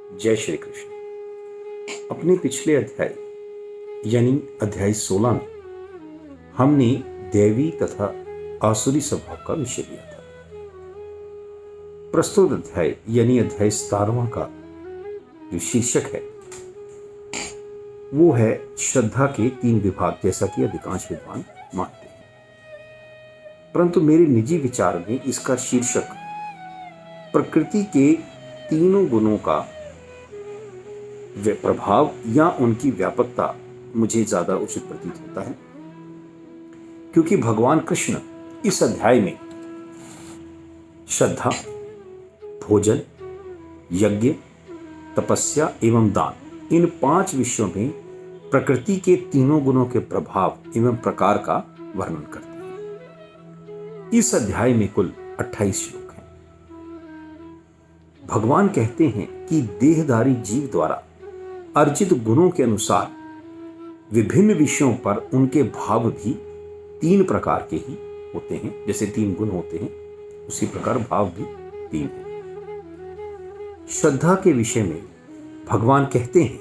जय श्री कृष्ण। अपने पिछले अध्याय यानी अध्याय 16 में हमने दैवी तथा आसुरी स्वभाव का विषय लिया था। प्रस्तुत अध्याय यानी अध्याय 17वां का जो शीर्षक है वो है श्रद्धा के 3 विभाग, जैसा कि अधिकांश विद्वान मानते हैं। परंतु मेरे निजी विचार में इसका शीर्षक प्रकृति के 3 गुणों का प्रभाव या उनकी व्यापकता मुझे ज्यादा उचित प्रतीत होता है, क्योंकि भगवान कृष्ण इस अध्याय में श्रद्धा, भोजन, यज्ञ, तपस्या एवं दान, इन 5 विषयों में प्रकृति के 3 गुणों के प्रभाव एवं प्रकार का वर्णन करते हैं। इस अध्याय में कुल 28 श्लोक हैं। भगवान कहते हैं कि देहधारी जीव द्वारा अर्जित गुणों के अनुसार विभिन्न विषयों पर उनके भाव भी 3 प्रकार के ही होते हैं। जैसे 3 गुण होते हैं उसी प्रकार भाव भी 3 हैं। श्रद्धा के विषय में भगवान कहते हैं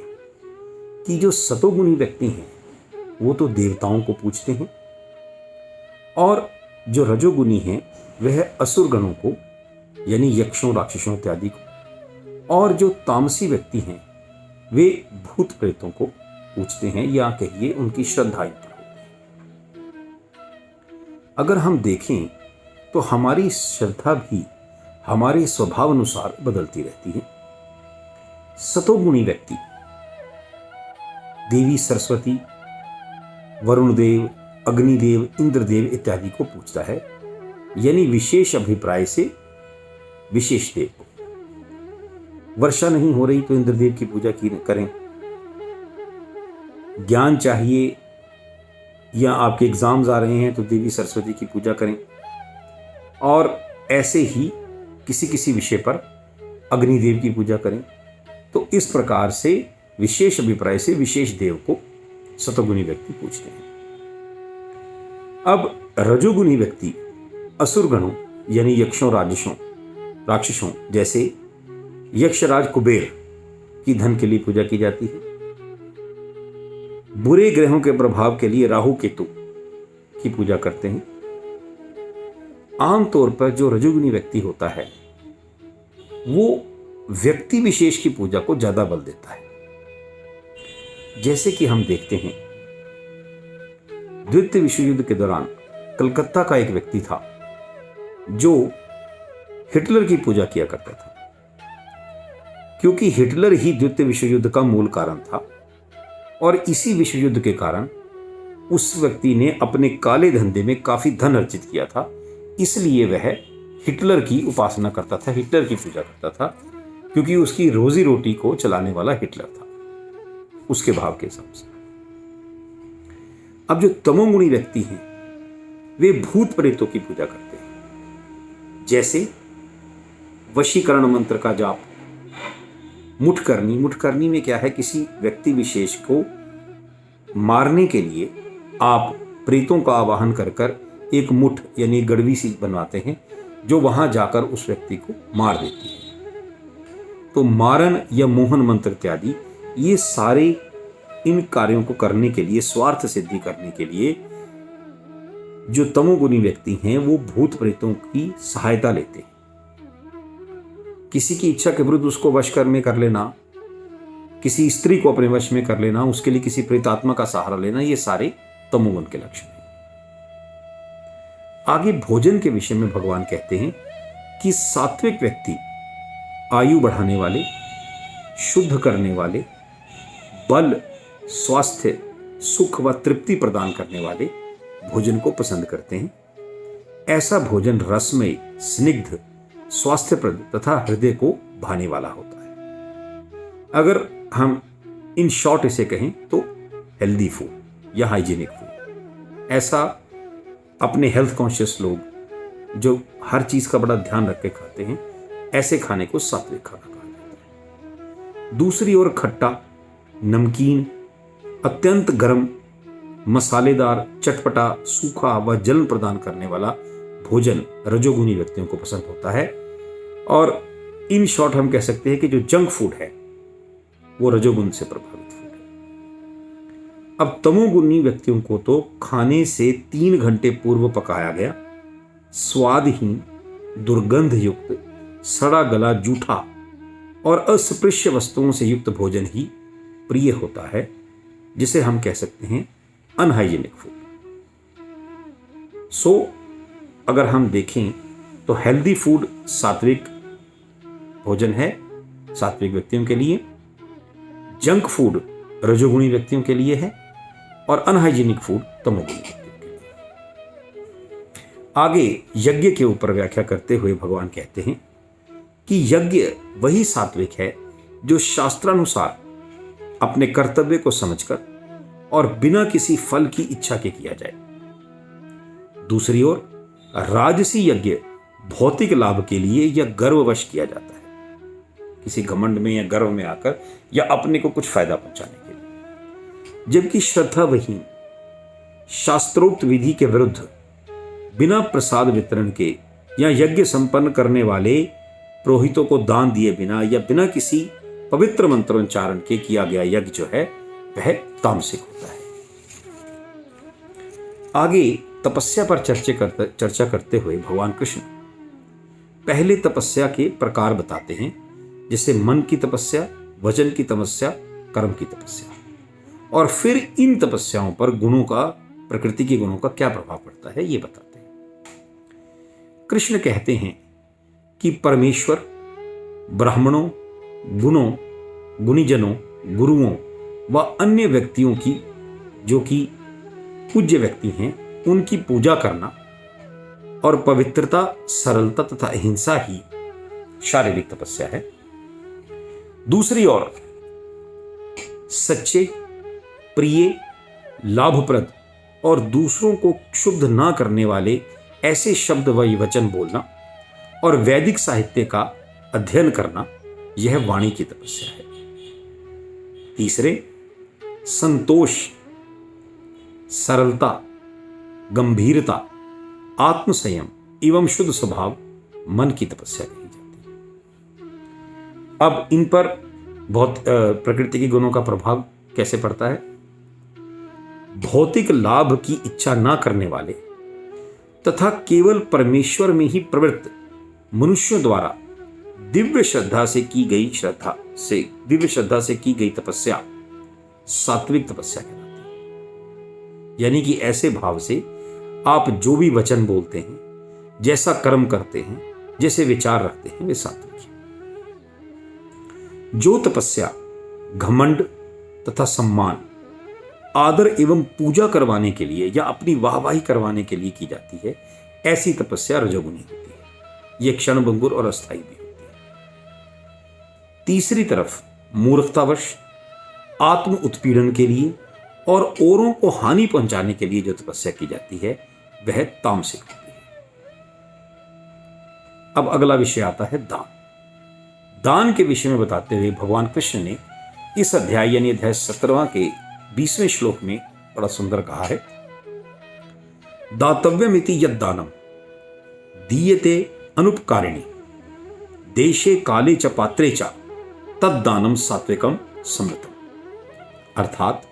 कि जो सतोगुणी व्यक्ति हैं वो तो देवताओं को पूजते हैं, और जो रजोगुणी हैं वह असुर गणों को यानी यक्षों, राक्षसों इत्यादि को, और जो तामसी व्यक्ति हैं वे भूत प्रेतों को पूजते हैं, या कहिए उनकी श्रद्धा इन पर होती है। अगर हम देखें तो हमारी श्रद्धा भी हमारे स्वभाव अनुसार बदलती रहती है। सतोगुणी व्यक्ति देवी सरस्वती, वरुण देव, अग्निदेव, इंद्रदेव इत्यादि को पूजता है, यानी विशेष अभिप्राय से विशेष देव को। वर्षा नहीं हो रही तो इंद्रदेव की पूजा करें। ज्ञान चाहिए या आपके एग्जाम्स आ रहे हैं तो देवी सरस्वती की पूजा करें, और ऐसे ही किसी किसी विषय पर अग्निदेव की पूजा करें। तो इस प्रकार से विशेष अभिप्राय से विशेष देव को सतोगुणी व्यक्ति पूजते हैं। अब रजोगुणी व्यक्ति असुर गणों यानी यक्षों, राक्षसों जैसे यक्षराज कुबेर की धन के लिए पूजा की जाती है। बुरे ग्रहों के प्रभाव के लिए राहु केतु की पूजा करते हैं। आमतौर पर जो रजोगुणी व्यक्ति होता है वो व्यक्ति विशेष की पूजा को ज्यादा बल देता है। जैसे कि हम देखते हैं द्वितीय विश्व युद्ध के दौरान कलकत्ता का एक व्यक्ति था जो हिटलर की पूजा किया करता था, क्योंकि हिटलर ही द्वितीय विश्व युद्ध का मूल कारण था, और इसी विश्व युद्ध के कारण उस व्यक्ति ने अपने काले धंधे में काफी धन अर्जित किया था। इसलिए वह हिटलर की उपासना करता था, हिटलर की पूजा करता था, क्योंकि उसकी रोजी रोटी को चलाने वाला हिटलर था उसके भाव के हिसाब से। अब जो तमोगुणी व्यक्ति हैं वे भूत प्रेतों की पूजा करते हैं, जैसे वशीकरण मंत्र का जाप, मुठकरनी में क्या है, किसी व्यक्ति विशेष को मारने के लिए आप प्रेतों का आवाहन कर एक मुठ यानी गड़वी सी बनवाते हैं जो वहां जाकर उस व्यक्ति को मार देती है। तो मारन या मोहन मंत्र इत्यादि ये सारे इन कार्यों को करने के लिए, स्वार्थ सिद्धि करने के लिए जो तमोगुणी व्यक्ति हैं वो भूत प्रेतों की सहायता लेते हैं। किसी की इच्छा के विरुद्ध उसको वश में कर लेना, किसी स्त्री को अपने वश में कर लेना, उसके लिए किसी प्रेतात्मा का सहारा लेना, ये सारे तमोगुण के लक्षण हैं। आगे भोजन के विषय में भगवान कहते हैं कि सात्विक व्यक्ति आयु बढ़ाने वाले, शुद्ध करने वाले, बल, स्वास्थ्य, सुख व तृप्ति प्रदान करने वाले भोजन को पसंद करते हैं। ऐसा भोजन रसमय, स्निग्ध, स्वास्थ्यप्रद तथा हृदय को भाने वाला होता है। अगर हम इन शॉर्ट इसे कहें तो हेल्दी फूड या हाइजीनिक फूड। ऐसा अपने हेल्थ कॉन्शियस लोग जो हर चीज का बड़ा ध्यान रख के खाते हैं, ऐसे खाने को सात्विक खाना कहा जाता है। दूसरी ओर खट्टा, नमकीन, अत्यंत गर्म, मसालेदार, चटपटा, सूखा व जलन प्रदान करने वाला भोजन रजोगुणी व्यक्तियों को पसंद होता है। और इन शॉर्ट हम कह सकते हैं कि जो जंक फूड है वो रजोगुण से प्रभावित फूड है। अब तमोगुणी व्यक्तियों को तो खाने से 3 घंटे पूर्व पकाया गया स्वादहीन, दुर्गंध युक्त, सड़ा गला, जूठा और अस्पृश्य वस्तुओं से युक्त भोजन ही प्रिय होता है, जिसे हम कह सकते हैं अनहाइजीनिक फूड। सो अगर हम देखें तो हेल्दी फूड सात्विक भोजन है, सात्विक व्यक्तियों के लिए। जंक फूड रजोगुणी व्यक्तियों के लिए है और अनहाइजीनिक फूड तमोगुणी व्यक्तियों के लिए। आगे यज्ञ के ऊपर व्याख्या करते हुए भगवान कहते हैं कि यज्ञ वही सात्विक है जो शास्त्रानुसार अपने कर्तव्य को समझकर और बिना किसी फल की इच्छा के किया जाए। दूसरी ओर राजसी यज्ञ भौतिक लाभ के लिए या गर्ववश किया जाता है, किसी घमंड में या गर्व में आकर या अपने को कुछ फायदा पहुंचाने के लिए। जबकि श्रद्धाविहीन शास्त्रोक्त विधि के विरुद्ध बिना प्रसाद वितरण के या यज्ञ संपन्न करने वाले पुरोहितों को दान दिए बिना या बिना किसी पवित्र मंत्रोच्चारण के किया गया यज्ञ जो है वह तामसिक होता है। आगे तपस्या पर चर्चा करते हुए भगवान कृष्ण पहले तपस्या के प्रकार बताते हैं, जैसे मन की तपस्या, वचन की तपस्या, कर्म की तपस्या, और फिर इन तपस्याओं पर गुणों का, प्रकृति के गुणों का क्या प्रभाव पड़ता है ये बताते हैं। कृष्ण कहते हैं कि परमेश्वर ब्राह्मणों, गुणों, गुणीजनों, गुरुओं व अन्य व्यक्तियों की जो कि पूज्य व्यक्ति हैं उनकी पूजा करना और पवित्रता, सरलता तथा अहिंसा ही शारीरिक तपस्या है। दूसरी ओर सच्चे, प्रिय, लाभप्रद और दूसरों को क्षुब्ध ना करने वाले ऐसे शब्द व वचन बोलना और वैदिक साहित्य का अध्ययन करना यह वाणी की तपस्या है। तीसरे संतोष, सरलता, गंभीरता, आत्मसंयम एवं शुद्ध स्वभाव मन की तपस्या कही जाती है। अब इन पर बहुत प्रकृति के गुणों का प्रभाव कैसे पड़ता है। भौतिक लाभ की इच्छा ना करने वाले तथा केवल परमेश्वर में ही प्रवृत्त मनुष्यों द्वारा दिव्य श्रद्धा से की गई तपस्या सात्विक तपस्या कहलाती है। यानी कि ऐसे भाव से आप जो भी वचन बोलते हैं, जैसा कर्म करते हैं, जैसे विचार रखते हैं, वे सात्विक है। जो तपस्या घमंड तथा सम्मान, आदर एवं पूजा करवाने के लिए या अपनी वाहवाही करवाने के लिए की जाती है, ऐसी तपस्या रजोगुणी होती है। यह क्षणभंगुर और अस्थायी भी होती है। तीसरी तरफ मूर्खतावश, आत्म उत्पीड़न के लिए और औरों को हानि पहुंचाने के लिए जो तपस्या की जाती है वह तामसिक होती है। अब अगला विषय आता है दान। दान के विषय में बताते हुए भगवान कृष्ण ने इस अध्याय यानी अध्याय 17 के 20वें श्लोक में बड़ा सुंदर कहा है, दातव्यमिति यद दानम दीयते अनुपकारिणी देशे काले च पात्रे च तद दानम सात्विकम समृतम। अर्थात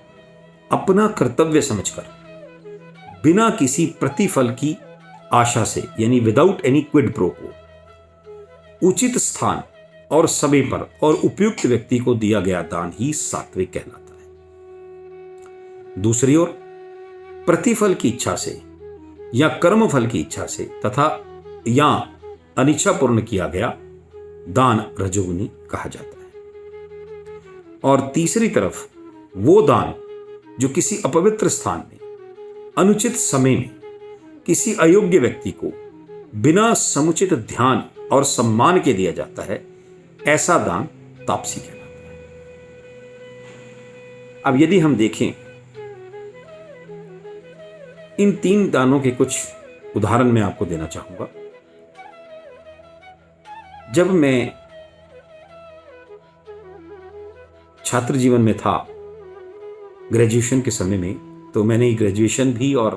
अपना कर्तव्य समझकर बिना किसी प्रतिफल की आशा से यानी विदाउट एनी क्विड प्रो को उचित स्थान और समय पर और उपयुक्त व्यक्ति को दिया गया दान ही सात्विक कहलाता है। दूसरी ओर प्रतिफल की इच्छा से या कर्मफल की इच्छा से तथा या अनिच्छापूर्ण किया गया दान रजोगुणी कहा जाता है। और तीसरी तरफ वो दान जो किसी अपवित्र स्थान में अनुचित समय में किसी अयोग्य व्यक्ति को बिना समुचित ध्यान और सम्मान के दिया जाता है, ऐसा दान तापसी कहलाता है। अब यदि हम देखें इन 3 दानों के कुछ उदाहरण मैं आपको देना चाहूंगा। जब मैं छात्र जीवन में था, ग्रेजुएशन के समय में, तो मैंने ग्रेजुएशन भी और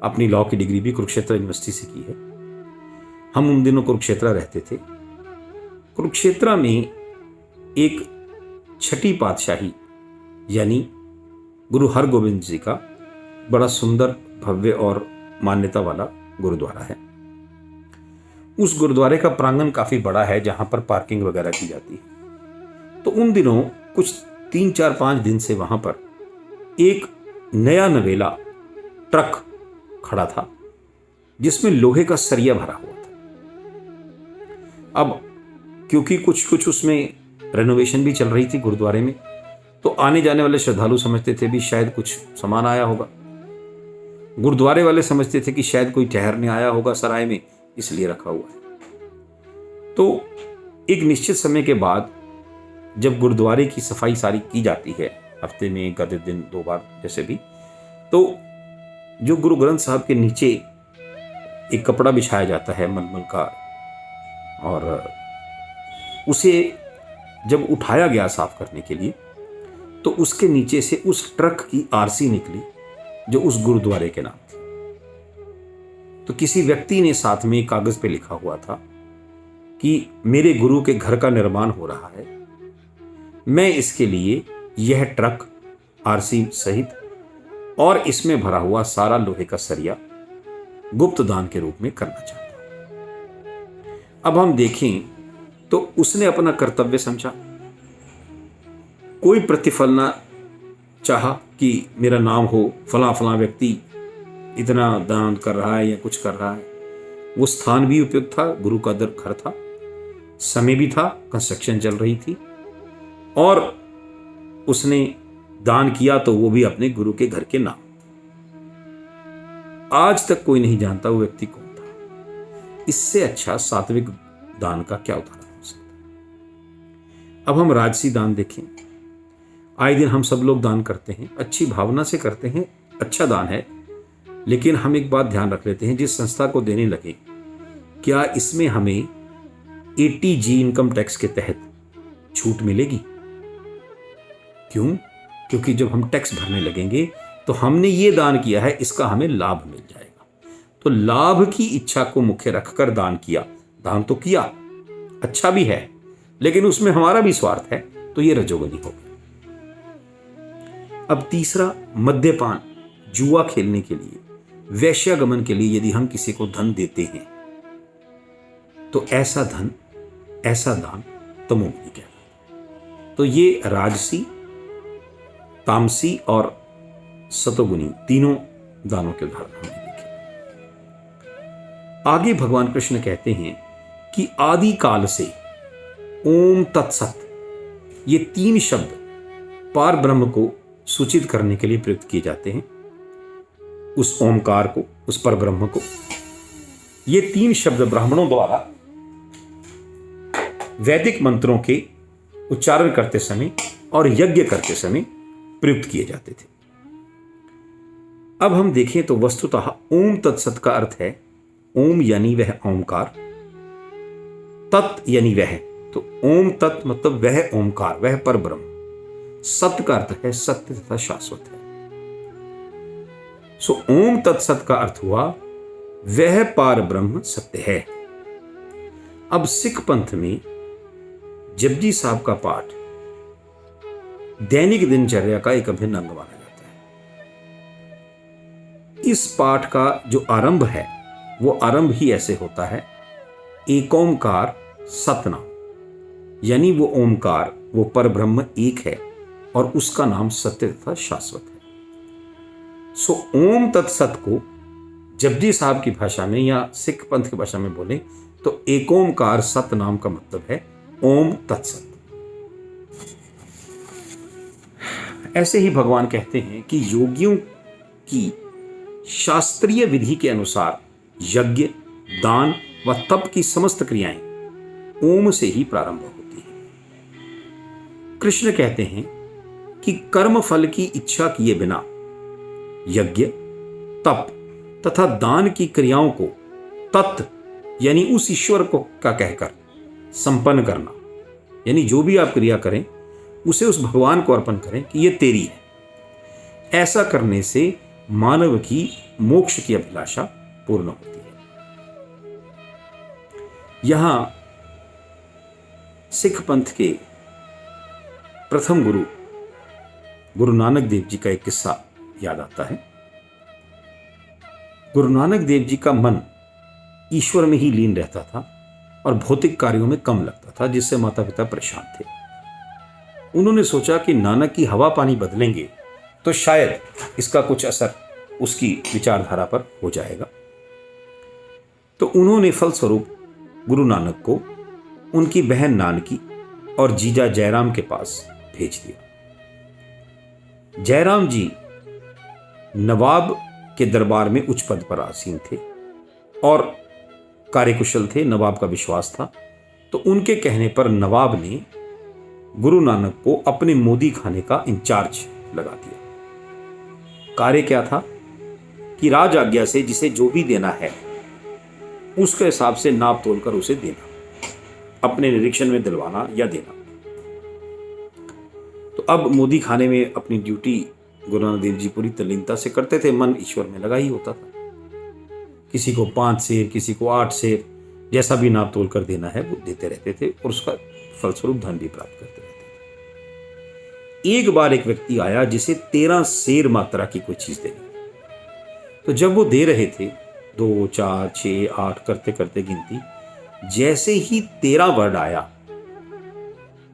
अपनी लॉ की डिग्री भी कुरुक्षेत्र यूनिवर्सिटी से की है। हम उन दिनों कुरुक्षेत्र रहते थे। कुरुक्षेत्र में एक छठी पातशाही यानी गुरु हरगोबिंद जी का बड़ा सुंदर, भव्य और मान्यता वाला गुरुद्वारा है। उस गुरुद्वारे का प्रांगण काफी बड़ा है जहां पर पार्किंग वगैरह की जाती है। तो उन दिनों कुछ 3-4-5 दिन से वहां पर एक नया नवेला ट्रक खड़ा था जिसमें लोहे का सरिया भरा हुआ था। अब क्योंकि कुछ उसमें रेनोवेशन भी चल रही थी गुरुद्वारे में, तो आने जाने वाले श्रद्धालु समझते थे भी शायद कुछ सामान आया होगा। गुरुद्वारे वाले समझते थे कि शायद कोई ठहरने आया होगा सराय में, इसलिए रखा हुआ है। तो एक निश्चित समय के बाद जब गुरुद्वारे की सफाई सारी की जाती है, हफ्ते में एक आधे दिन 2 बार जैसे भी, तो जो गुरु ग्रंथ साहब के नीचे एक कपड़ा बिछाया जाता है मलमल का, और उसे जब उठाया गया साफ करने के लिए तो उसके नीचे से उस ट्रक की आरसी निकली जो उस गुरुद्वारे के नाम थी। तो किसी व्यक्ति ने साथ में कागज पे लिखा हुआ था कि मेरे गुरु के घर का निर्माण हो रहा है, मैं इसके लिए यह ट्रक आरसी सहित और इसमें भरा हुआ सारा लोहे का सरिया गुप्त दान के रूप में करना चाहता हूं। अब हम देखें तो उसने अपना कर्तव्य समझा, कोई प्रतिफल ना चाहा कि मेरा नाम हो, फला फला व्यक्ति इतना दान कर रहा है या कुछ कर रहा है। वो स्थान भी उपयुक्त था, गुरु का घर था, समय भी था, कंस्ट्रक्शन चल रही थी, और उसने दान किया तो वो भी अपने गुरु के घर के नाम। आज तक कोई नहीं जानता वो व्यक्ति कौन था। इससे अच्छा सात्विक दान का क्या उदाहरण हो सकता है। अब हम राजसी दान देखें। आए दिन हम सब लोग दान करते हैं, अच्छी भावना से करते हैं, अच्छा दान है, लेकिन हम एक बात ध्यान रख लेते हैं, जिस संस्था को देने लगे क्या इसमें हमें ATG इनकम टैक्स के तहत छूट मिलेगी? क्यों? क्योंकि जब हम टैक्स भरने लगेंगे तो हमने ये दान किया है, इसका हमें लाभ मिल जाएगा। तो लाभ की इच्छा को मुख्य रखकर दान किया, दान तो किया, अच्छा भी है, लेकिन उसमें हमारा भी स्वार्थ है, तो ये रजोगुनी हो गया। अब तीसरा, मद्यपान, जुआ खेलने के लिए, वैश्यागमन के लिए यदि हम किसी को धन देते हैं तो ऐसा धन, ऐसा दान तमोगुनी कहलाता है। तो ये राजसी, तामसी और सतोगुनी तीनों दानों के उदाहरण हमने देखे। आगे भगवान कृष्ण कहते हैं कि आदि काल से ओम तत्सत, ये 3 शब्द पार ब्रह्म को सूचित करने के लिए प्रयुक्त किए जाते हैं। उस ओमकार को, उस पर ब्रह्म को, ये 3 शब्द ब्राह्मणों द्वारा वैदिक मंत्रों के उच्चारण करते समय और यज्ञ करते समय प्रयुक्त किए जाते थे। अब हम देखें तो वस्तुतः ओम तत्सत का अर्थ है, ओम यानी वह ओमकार, तत् यानी वह, तो ओम तत् मतलब वह ओमकार, वह पर ब्रह्म, सत्य का अर्थ है सत्य तथा शाश्वत है। सो ओम तत्सत का अर्थ हुआ वह पार ब्रह्म सत्य है। अब सिख पंथ में जपजी साहब का पाठ दैनिक दिनचर्या का एक अभिन्न अंग माना जाता है। इस पाठ का जो आरंभ है वो आरंभ ही ऐसे होता है, एक ओंकार सतनाम, यानी वो ओंकार, वो पर ब्रह्म एक है और उसका नाम सत्य तथा शाश्वत है। सो ओम तत्सत को जपजी साहब की भाषा में या सिख पंथ की भाषा में बोले तो एक ओंकार सतनाम का मतलब है ओम तत्सत। ऐसे ही भगवान कहते हैं कि योगियों की शास्त्रीय विधि के अनुसार यज्ञ, दान व तप की समस्त क्रियाएं ओम से ही प्रारंभ होती हैं। कृष्ण कहते हैं कि कर्म फल की इच्छा किए बिना यज्ञ, तप तथा दान की क्रियाओं को तत् यानी उस ईश्वर को का कहकर संपन्न करना, यानी जो भी आप क्रिया करें उसे उस भगवान को अर्पण करें कि ये तेरी है। ऐसा करने से मानव की मोक्ष की अभिलाषा पूर्ण होती है। यहां सिख पंथ के प्रथम गुरु गुरु नानक देव जी का एक किस्सा याद आता है। गुरु नानक देव जी का मन ईश्वर में ही लीन रहता था और भौतिक कार्यों में कम लगता था, जिससे माता पिता परेशान थे। उन्होंने सोचा कि नानक की हवा पानी बदलेंगे तो शायद इसका कुछ असर उसकी विचारधारा पर हो जाएगा। तो उन्होंने फलस्वरूप गुरु नानक को उनकी बहन नानकी और जीजा जयराम के पास भेज दिया। जयराम जी नवाब के दरबार में उच्च पद पर आसीन थे और कार्यकुशल थे, नवाब का विश्वास था। तो उनके कहने पर नवाब ने गुरु नानक को अपने मोदी खाने का इंचार्ज लगा दिया। कार्य क्या था कि राज आज्ञा से जिसे जो भी देना है उसके हिसाब से नाप तोल कर उसे देना, अपने निरीक्षण में दिलवाना या देना। तो अब मोदी खाने में अपनी ड्यूटी गुरु नानक देव जी पूरी तल्लीनता से करते थे, मन ईश्वर में लगा ही होता था। किसी को 5 सेर, किसी को 8 सेर, जैसा भी नाप तोल कर देना है वो देते रहते थे और उसका फलस्वरूप धन भी प्राप्त करते रहते थे। एक बार एक व्यक्ति आया जिसे 13 सेर मात्रा की कोई चीज देनी। तो जब वो दे रहे थे 2, 4, 6, 8 करते करते गिनती, जैसे ही 13 वर्ड आया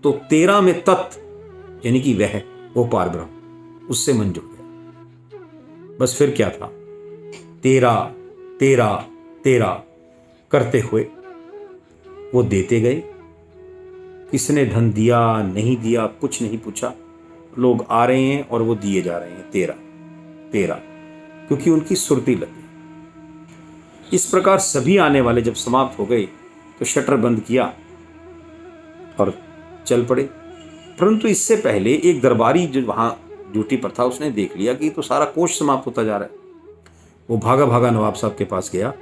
तो 13 में तत् यानी कि वो पार ब्रह्म, उससे मन जुड़ गया। बस फिर क्या था, 13 13 13 करते हुए वो देते गए। किसने धन दिया नहीं दिया कुछ नहीं पूछा, लोग आ रहे हैं और वो दिए जा रहे हैं 13 13, क्योंकि उनकी सुरती लग गई। इस प्रकार सभी आने वाले जब समाप्त हो गए तो शटर बंद किया और चल पड़े। परंतु इससे पहले एक दरबारी जो वहां ड्यूटी पर था उसने देख लिया कि तो सारा कोष समाप्त होता जा रहा है। वो भागा भागा नवाब साहब के पास गया।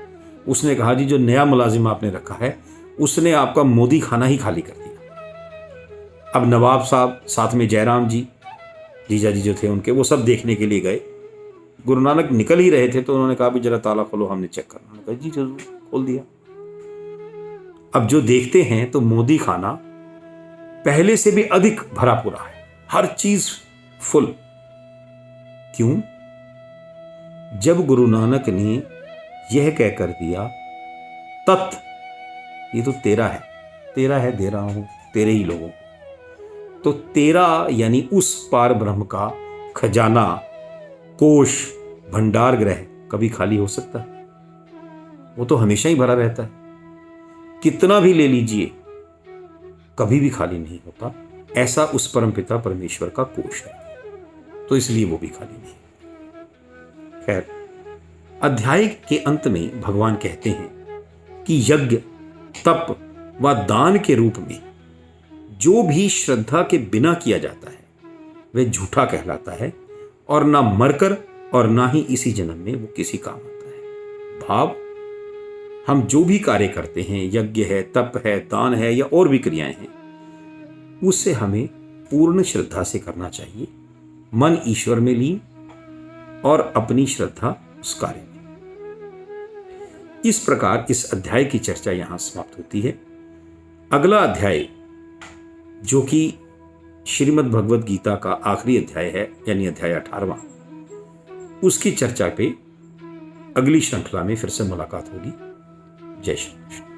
उसने कहा, जी जो नया मुलाजिम आपने रखा है उसने आपका मोदी खाना ही खाली कर दिया। अब नवाब साहब साथ में जयराम जी, जीजा जी जो थे उनके, वो सब देखने के लिए गए। गुरु नानक निकल ही रहे थे तो उन्होंने कहा, भी जरा ताला खोलो, हमने चेक करना। उन्होंने कहा, जी जरूर, खोल दिया। अब जो देखते हैं तो मोदी खाना पहले से भी अधिक भरा पूरा है, हर चीज फुल। क्यों? जब गुरु नानक ने यह कहकर दिया तत्, ये तो तेरा है, दे रहा हूं तेरे ही लोगों को, तो तेरा यानी उस पार ब्रह्म का खजाना, कोष, भंडार ग्रह कभी खाली हो सकता है? वो तो हमेशा ही भरा रहता है। कितना भी ले लीजिए कभी भी खाली नहीं होता। ऐसा उस परमपिता परमेश्वर का कोष है, तो इसलिए वो भी खाली नहीं। खैर, अध्याय के अंत में भगवान कहते हैं कि यज्ञ, तप व दान के रूप में जो भी श्रद्धा के बिना किया जाता है वह झूठा कहलाता है और ना मरकर और ना ही इसी जन्म में वो किसी काम आता है। भाव, हम जो भी कार्य करते हैं, यज्ञ है, तप है, दान है या और भी क्रियाएं हैं, उससे हमें पूर्ण श्रद्धा से करना चाहिए, मन ईश्वर में लीन और अपनी श्रद्धा उस कार्य में। इस प्रकार इस अध्याय की चर्चा यहां समाप्त होती है। अगला अध्याय जो कि श्रीमद् भगवद गीता का आखिरी अध्याय है, यानी अध्याय 18वां, उसकी चर्चा पे अगली श्रृंखला में फिर से मुलाकात होगी। जय श्री कृष्ण।